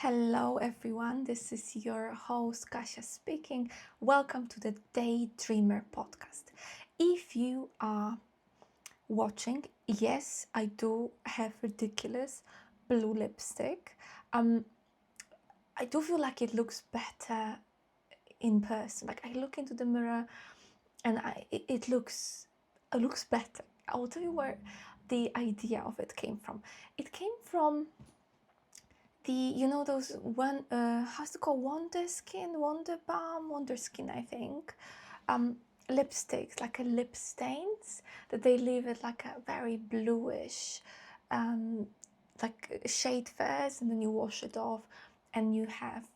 Hello, everyone. This is your host, Kasia speaking. Welcome to the Daydreamer Podcast. If you are watching, yes, I do have ridiculous blue lipstick. I do feel like it looks better in person. Like I look into the mirror and it looks better. I will tell you where the idea of it came from. It came from those how's it called, Wonder Balm, Wonder Skin, I think, um lipsticks, like a lip stains that they leave it like a very bluish um like shade first, and then you wash it off and you have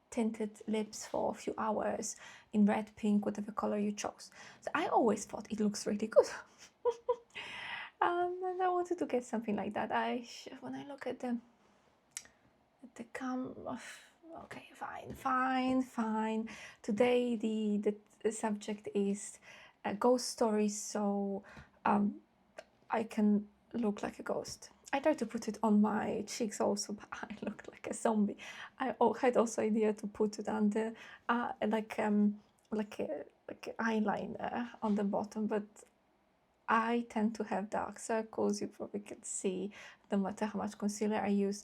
tinted lips for a few hours in red, pink, whatever color you chose. So I always thought it looks really good. And I wanted to get something like that. When I look at them, the come okay, fine. Today the subject is ghost stories, so I can look like a ghost. I tried to put it on my cheeks also, but I looked like a zombie. I had also idea to put it under like eyeliner on the bottom, but I tend to have dark circles. You probably can see, no matter how much concealer I use.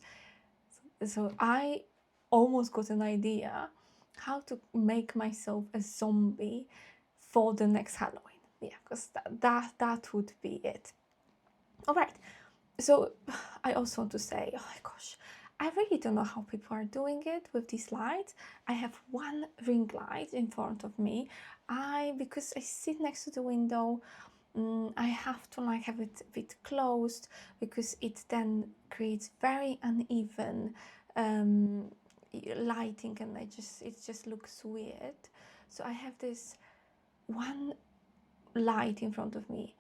So I almost got an idea how to make myself a zombie for the next Halloween. Yeah, because that would be it. All right. So I also want to say, oh my gosh, I really don't know how people are doing it with these lights. I have one ring light in front of me. Because I sit next to the window, I have to have it a bit closed because it then creates very uneven lighting, and it just looks weird. So I have this one light in front of me,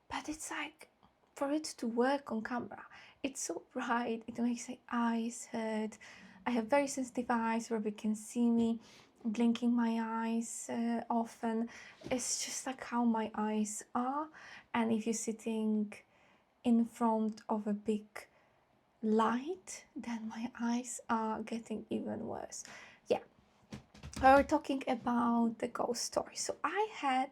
but it's like, for it to work on camera, it's so bright, it makes my eyes hurt. I have very sensitive eyes where we can see me blinking my eyes often. It's just like how my eyes are, and if you're sitting in front of a big light, then my eyes are getting even worse. Yeah, we're talking about the ghost story. So I had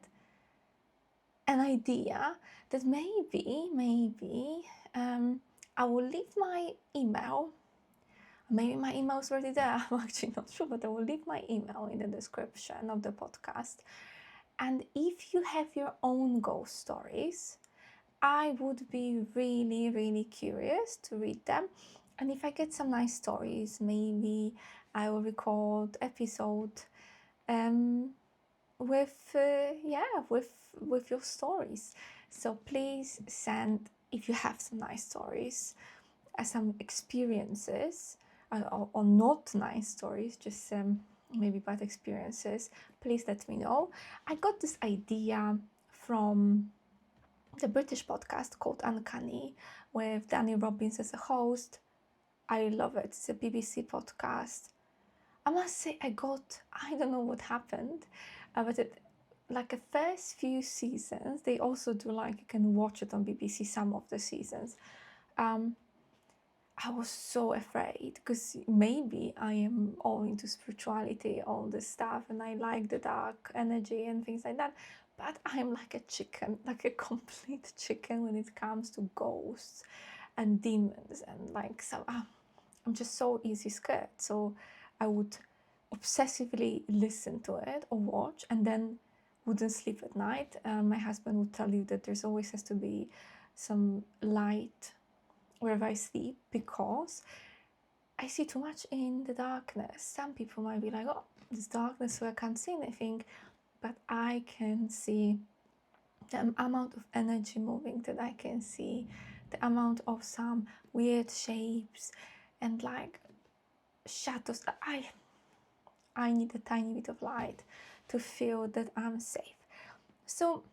an idea that maybe I will leave my email. Maybe my email is already there. I'm actually not sure, but I will leave my email in the description of the podcast. And if you have your own ghost stories, I would be really, really curious to read them. And if I get some nice stories, maybe I will record episode um, with with your stories. So please send, if you have some nice stories, some experiences, or not nice stories, just maybe bad experiences. Please let me know. I got this idea from the British podcast called Uncanny, with Danny Robbins as a host. I love it. It's a BBC podcast. I must say, I don't know what happened, but like the first few seasons, they also do, like, you can watch it on BBC, some of the seasons. I was so afraid because maybe I am all into spirituality, all this stuff, and I like the dark energy and things like that. But I'm like a chicken, like a complete chicken when it comes to ghosts and demons, and like, so I'm just so easy scared. So I would obsessively listen to it or watch, and then wouldn't sleep at night. My husband would tell you that there's always has to be some light wherever I sleep because I see too much in the darkness. Some people might be like, oh, it's darkness, so I can't see anything. But I can see the amount of energy moving that I can see, the amount of some weird shapes and like shadows. I need a tiny bit of light to feel that I'm safe. So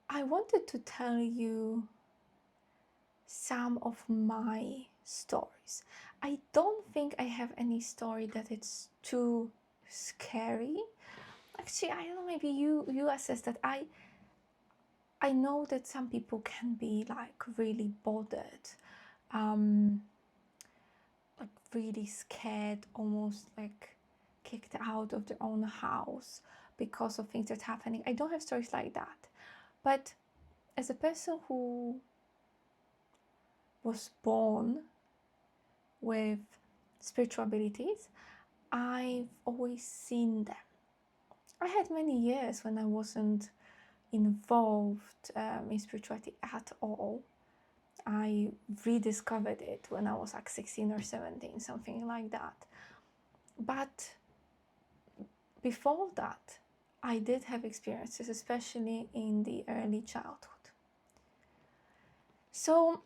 I wanted to tell you some of my stories. I don't think I have any story that it's too scary. Actually, I don't know, maybe you assess that. I know that some people can be like really bothered really scared, almost like kicked out of their own house because of things that are happening. I don't have stories like that. But as a person who was born with spiritual abilities, I've always seen them. I had many years when I wasn't involved in spirituality at all. I rediscovered it when I was like 16 or 17, something like that. But before that, I did have experiences, especially in the early childhood. So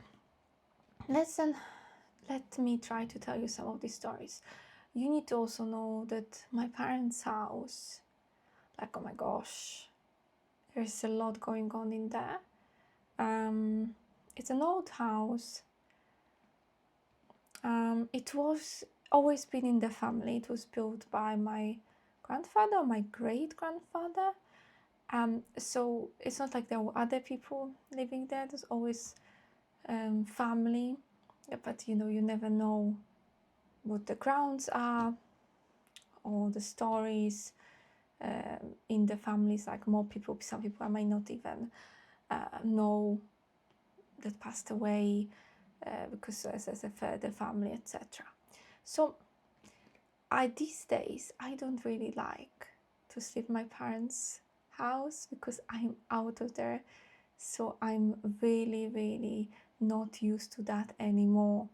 let me try to tell you some of these stories. You need to also know that my parents' house, like, oh my gosh, there's a lot going on in there. It's an old house. It was always been in the family. It was built by my grandfather, my great-grandfather. So it's not like there were other people living there. There's always family. But you never know what the grounds are or the stories in the families. Like more people, some people I might not even know that passed away because as a further family, etc. So these days I don't really like to sleep in my parents' house because I'm out of there. So I'm really, really not used to that anymore.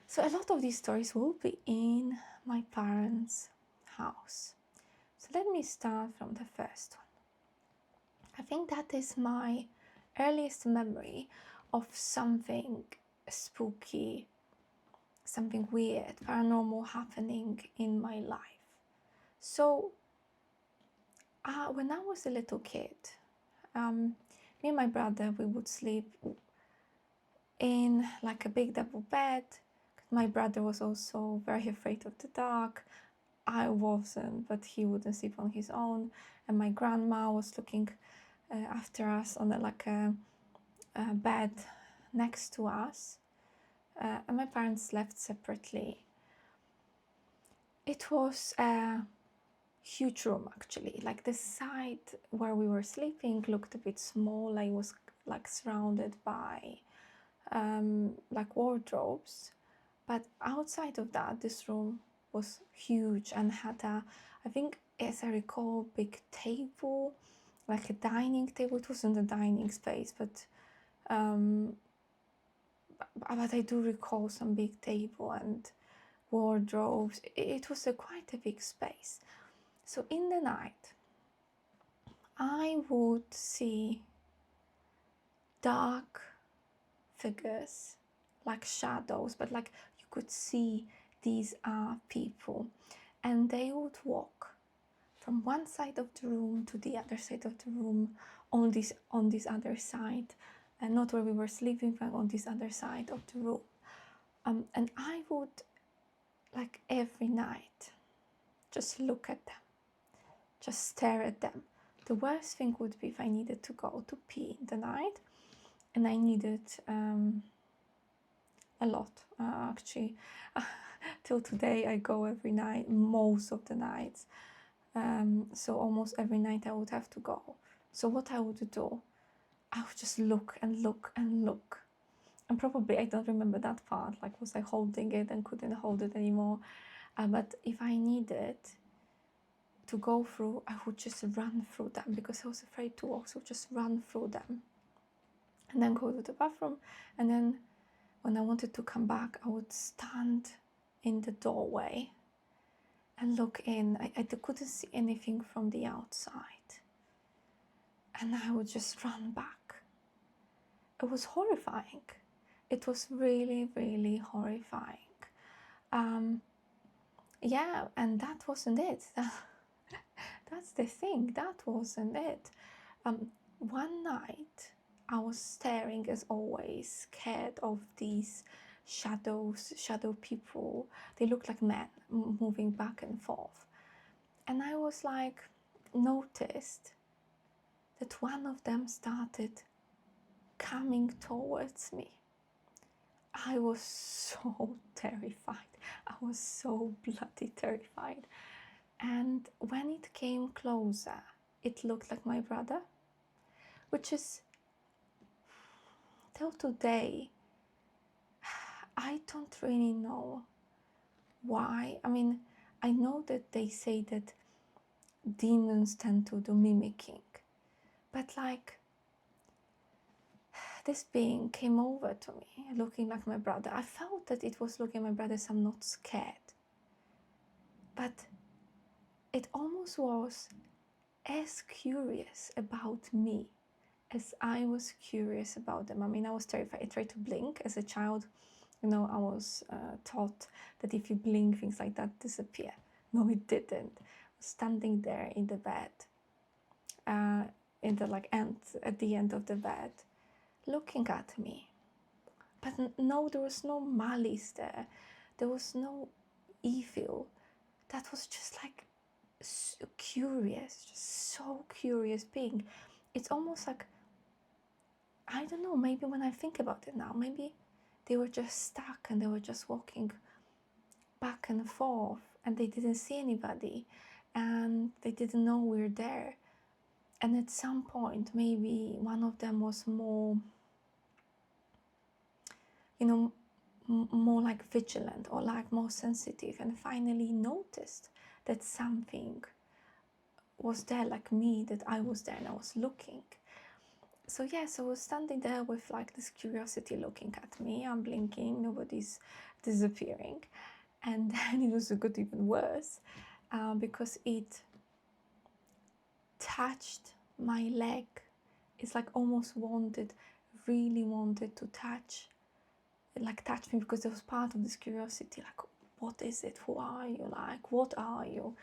So a lot of these stories will be in my parents' house. So let me start from the first one. I think that is my earliest memory of something spooky, something weird, paranormal happening in my life. So when I was a little kid, me and my brother, we would sleep in like a big double bed. My brother was also very afraid of the dark. I wasn't, but he wouldn't sleep on his own. And my grandma was looking after us on a bed next to us. And my parents slept separately. It was a huge room, actually. Like the side where we were sleeping looked a bit small. I was like surrounded by like wardrobes. But outside of that, this room was huge and had I think, as I recall, big table, like a dining table. It wasn't a dining space, but I do recall some big table and wardrobes. It was quite a big space. So in the night, I would see dark figures, like shadows, but like you could see these are people, and they would walk from one side of the room to the other side of the room on this other side, and not where we were sleeping, but on this other side of the room. And I would, like every night, just look at them, just stare at them. The worst thing would be if I needed to go to pee in the night, and I needed a lot, actually. Till today I go every night, most of the nights. So almost every night I would have to go. So what I would do, I would just look and look and look. And probably I don't remember that part, like was I holding it and couldn't hold it anymore. But if I needed to go through, I would just run through them because I was afraid to walk, so just run through them. And then go to the bathroom, and then when I wanted to come back, I would stand in the doorway and look in. I couldn't see anything from the outside. And I would just run back. It was horrifying. It was really, really horrifying. Yeah, and that wasn't it. That's the thing, that wasn't it. One night, I was staring, as always, scared of these shadows, shadow people. They looked like men moving back and forth. And I was like, noticed that one of them started coming towards me. I was so terrified. I was so bloody terrified. And when it came closer, it looked like my brother, which is, till today, I don't really know why. I mean, I know that they say that demons tend to do mimicking, but like, this being came over to me looking like my brother. I felt that it was looking at my brother, so I'm not scared. But it almost was as curious about me as I was curious about them. I mean, I was terrified. I tried to blink as a child. You know, I was taught that if you blink, things like that disappear. No, it didn't. I was standing there in the bed, in the like end at the end of the bed, looking at me. But no, there was no malice there. There was no evil. That was just like so curious, just so curious being. It's almost like, I don't know, maybe when I think about it now, maybe they were just stuck and they were just walking back and forth and they didn't see anybody and they didn't know we're there. And at some point, maybe one of them was more, you know, more like vigilant or like more sensitive, and finally noticed that something was there, like me, that I was there and I was looking. So yes, I was standing there with like this curiosity looking at me. I'm blinking, nobody's disappearing. And then it was got even worse because it touched my leg. It's like almost really wanted to touch me, because it was part of this curiosity, like, what is it? Who are you? Like, what are you?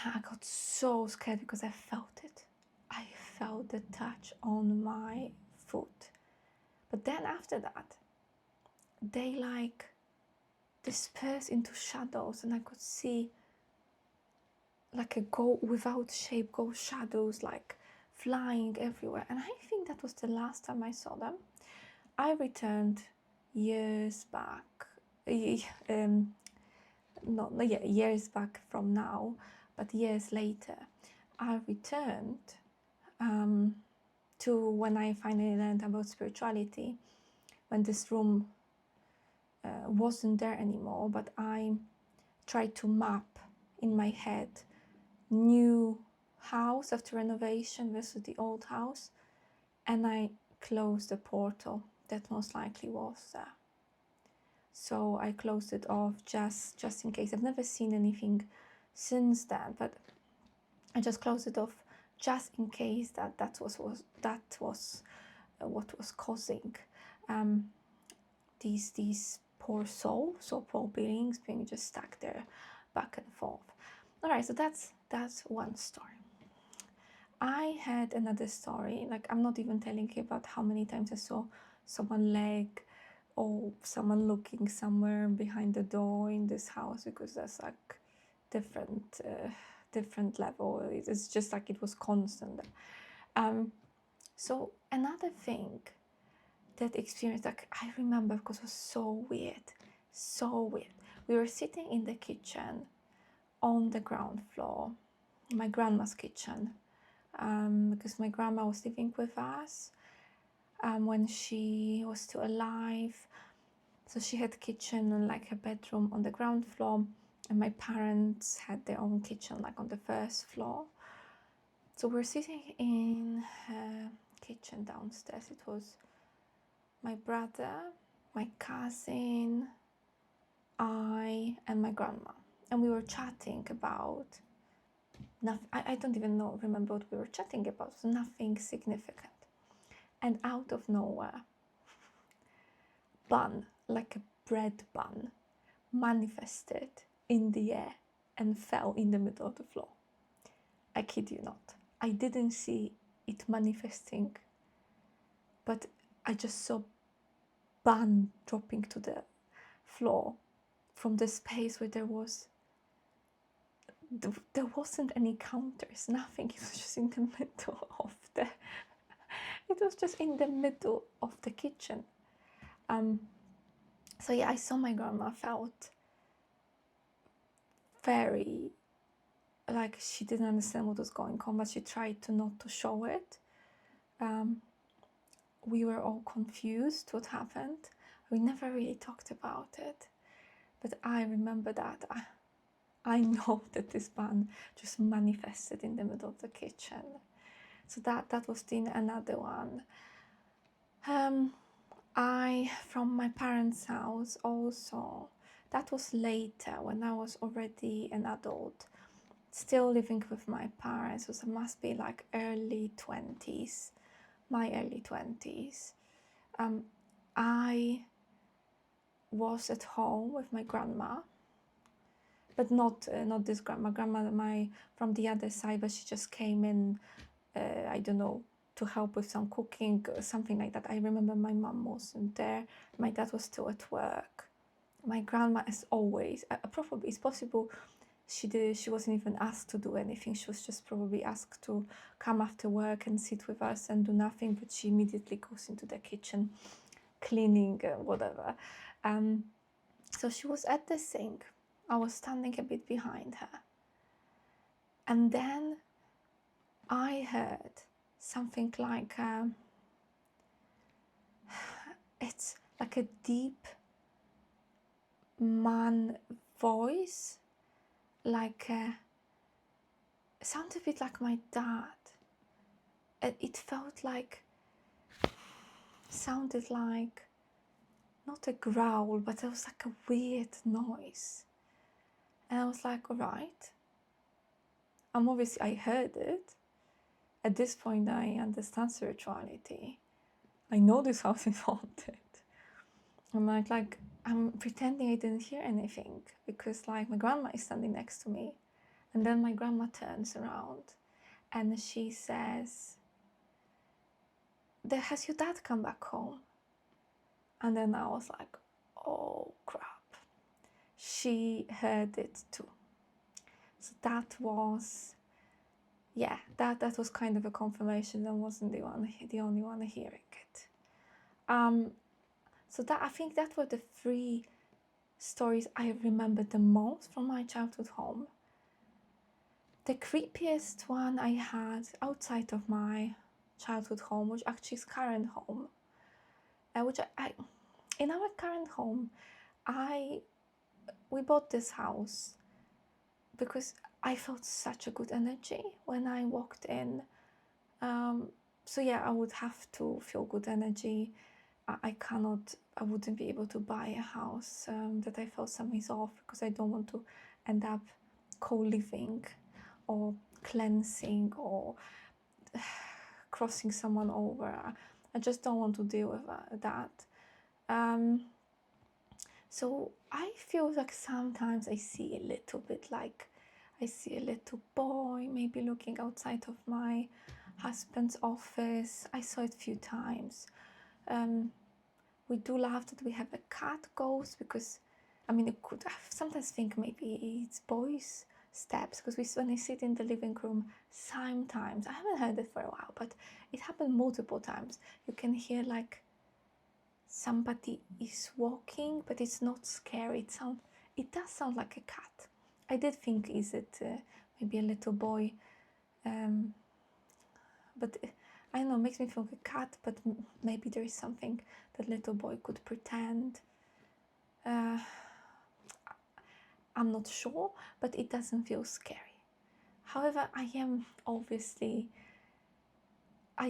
And I got so scared because I felt it. I felt the touch on my foot. But then after that, they like dispersed into shadows, and I could see like a ghost without shape, ghost shadows like flying everywhere. And I think that was the last time I saw them. I returned years back, years back from now, but years later, I returned to when I finally learned about spirituality, when this room wasn't there anymore, but I tried to map in my head new house after renovation versus the old house, and I closed the portal that most likely was there. So I closed it off just in case. I've never seen anything since then, but I just closed it off just in case that was what was causing these poor souls or poor beings being just stuck there back and forth. All right, so that's one story. I had another story, like, I'm not even telling you about how many times I saw someone leg or someone looking somewhere behind the door in this house, because that's like different level. It's just like it was constant. So another thing that experience, like, I remember, because it was so weird. We were sitting in the kitchen on the ground floor, my grandma's kitchen, because my grandma was living with us when she was still alive. So she had kitchen and like a bedroom on the ground floor, and my parents had their own kitchen like on the first floor. So we're sitting in her kitchen downstairs. It was my brother, my cousin, I, and my grandma, and we were chatting about nothing. I don't even remember what we were chatting about. It was nothing significant. And out of nowhere, bun, like a bread bun, manifested in the air and fell in the middle of the floor. I kid you not. I didn't see it manifesting, but I just saw bun dropping to the floor from the space where there wasn't any counters, nothing. It was just in the middle of it was just in the middle of the kitchen. So yeah, I saw my grandma, felt very like she didn't understand what was going on, but she tried to not to show it. We were all confused what happened. We never really talked about it, but I remember that I know that this man just manifested in the middle of the kitchen. So that was another one. I from my parents' house also. That was later when I was already an adult, still living with my parents. So it must be like early 20s, my early 20s. I was at home with my grandma, but not this grandma my from the other side, but she just came in, I don't know, to help with some cooking, something like that. I remember my mom wasn't there, my dad was still at work. My grandma, as always, probably it's possible she wasn't even asked to do anything. She was just probably asked to come after work and sit with us and do nothing, but she immediately goes into the kitchen cleaning, whatever. So she was at the sink. I was standing a bit behind her. And then I heard something like, it's like a deep man voice, like, sounded a bit like my dad. It felt like, sounded like, not a growl, but it was like a weird noise. And I was like, all right. Obviously, I heard it. At this point, I understand spirituality. I know this house is haunted. I'm like, I'm pretending I didn't hear anything because like my grandma is standing next to me. And then my grandma turns around and she says, has your dad come back home? And then I was like, oh crap. She heard it too. So that was, yeah, that was kind of a confirmation that I wasn't the only one hearing it. So that, I think that were the three stories I remember the most from my childhood home. The creepiest one I had outside of my childhood home, which actually is current home, which I in our current home, we bought this house because I felt such a good energy when I walked in. So yeah, I would have to feel good energy. I wouldn't be able to buy a house that I felt something's off, because I don't want to end up co-living or cleansing or crossing someone over. I just don't want to deal with that. So I feel like sometimes I see a little bit like, I see a little boy maybe looking outside of my husband's office. I saw it a few times. We do love that we have a cat ghost, because I sometimes think maybe it's boys' steps, because when I sit in the living room, sometimes, I haven't heard it for a while, but it happened multiple times. You can hear like somebody is walking, but it's not scary. It does sound like a cat. I did think, is it maybe a little boy? But I don't know, it makes me feel like a cat, but maybe there is something that little boy could pretend. I'm not sure, but it doesn't feel scary. However, I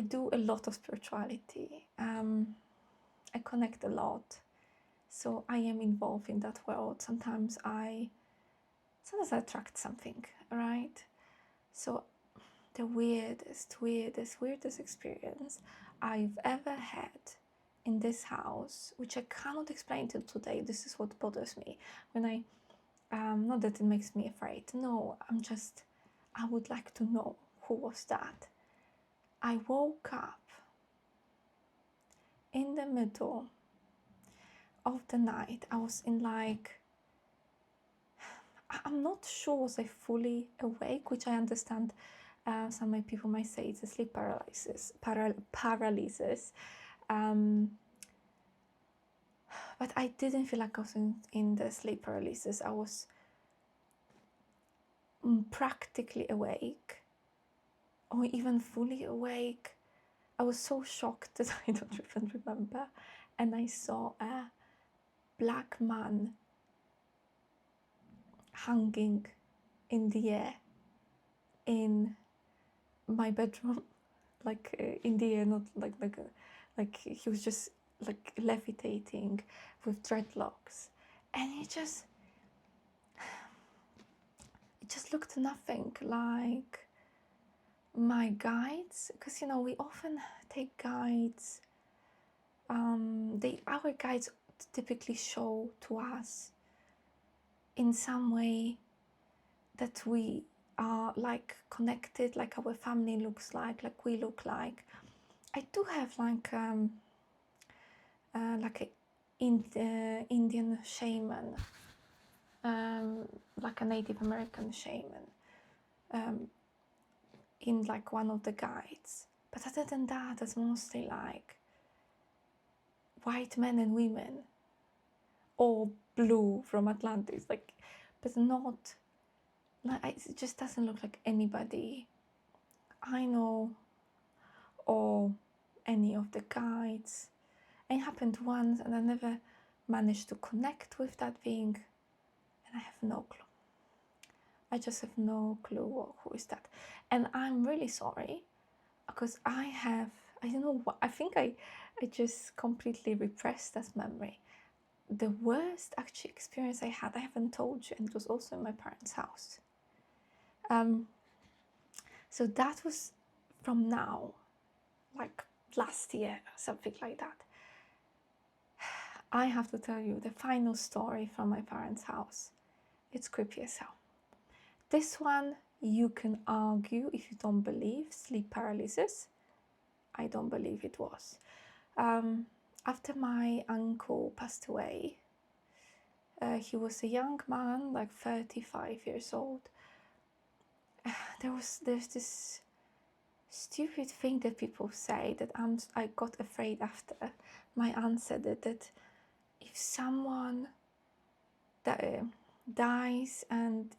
do a lot of spirituality. I connect a lot. So I am involved in that world. Sometimes I attract something, right? So the weirdest experience I've ever had in this house, which I cannot explain till today. This is what bothers me. When not that it makes me afraid. No, I would like to know who was that. I woke up in the middle of the night. I was in like, I'm not sure was I fully awake, which I understand. Some people might say it's a sleep paralysis. But I didn't feel like I was in the sleep paralysis. I was practically awake, or even fully awake. I was so shocked that I don't even remember. And I saw a black man hanging in the air in my bedroom, like in the air, not like he was just like levitating with dreadlocks, and it just looked nothing like my guides, because we often take guides. Our guides typically show to us in some way that we are like connected, like our family looks like we look like. I do have like a Indian shaman, like a Native American shaman, in like one of the guides. But other than that, it's mostly like white men and women, or blue from Atlantis, like, but not like, it just doesn't look like anybody I know or any of the guides. It happened once and I never managed to connect with that being, and I have no clue. I just have no clue who is that. And I'm really sorry, because I don't know what, I think I just completely repressed that memory. The worst actually experience I had, I haven't told you, and it was also in my parents' house. So that was from now, like last year, something like that. I have to tell you the final story from my parents' house. It's creepy as hell. This one, you can argue if you don't believe sleep paralysis. I don't believe it was. After my uncle passed away, he was a young man, like 35 years old. There's this stupid thing that people say that I got afraid after my aunt said it, that if someone dies and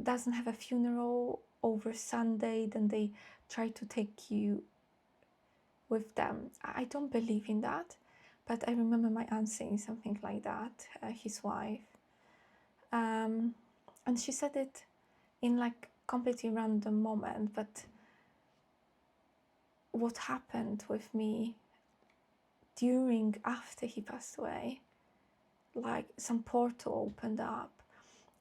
doesn't have a funeral over Sunday, then they try to take you with them. I don't believe in that, but I remember my aunt saying something like that, his wife, and she said it in like completely random moment. But what happened with me after he passed away, like some portal opened up,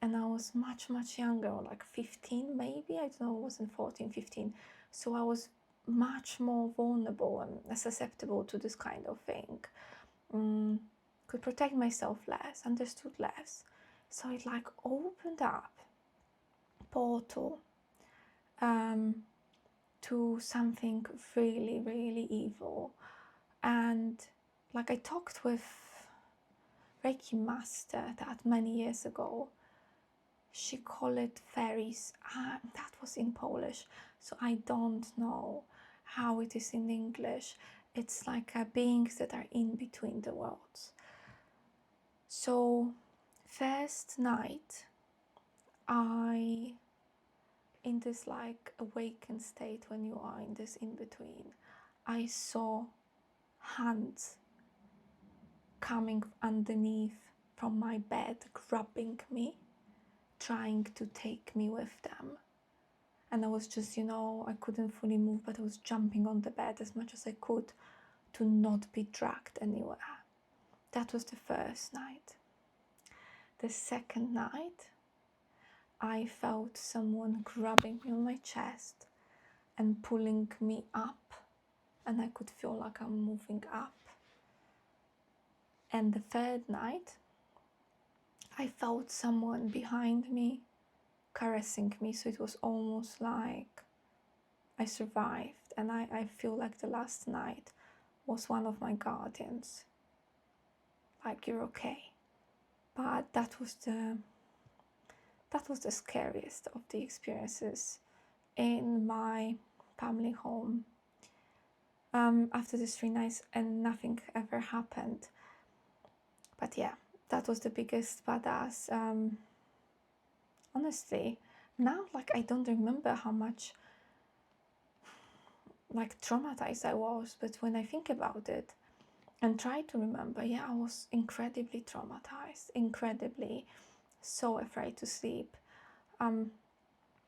and I was much younger, like 15 maybe, I don't know, it wasn't 14, 15, so I was much more vulnerable and susceptible to this kind of thing. Could protect myself less, understood less, so it like opened up portal to something really evil. And like I talked with Reiki master that many years ago. She called it fairies. That was in Polish, so I don't know how it is in English. It's like beings that are in between the worlds. So first night, in this like awakened state, when you are in this in between, I saw hands coming underneath from my bed, grabbing me, trying to take me with them. And I was just, I couldn't fully move, but I was jumping on the bed as much as I could to not be dragged anywhere. That was the first night. The second night, I felt someone grabbing me on my chest and pulling me up, and I could feel like I'm moving up. And the third night, I felt someone behind me caressing me, so it was almost like I survived, and I feel like the last night was one of my guardians, like, you're okay. But that was the scariest of the experiences in my family home. after the 3 nights, and nothing ever happened. But yeah, that was the biggest badass. Honestly, now like I don't remember how much like traumatized I was, but when I think about it and try to remember, yeah, I was incredibly traumatized, incredibly so afraid to sleep. And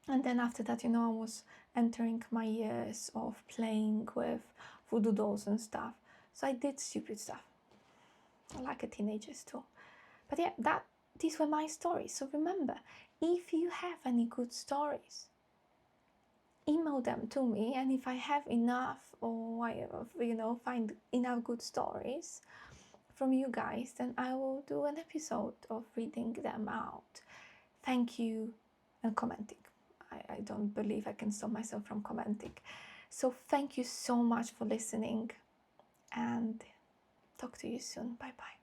then after that, I was entering my years of playing with voodoo dolls and stuff. So I did stupid stuff, like a teenagers too. But yeah, these were my stories. So remember, if you have any good stories, email them to me, and if I have enough, or I find enough good stories from you guys, then I will do an episode of reading them out. Thank you, and commenting. I don't believe I can stop myself from commenting. So thank you so much for listening, and talk to you soon. Bye bye.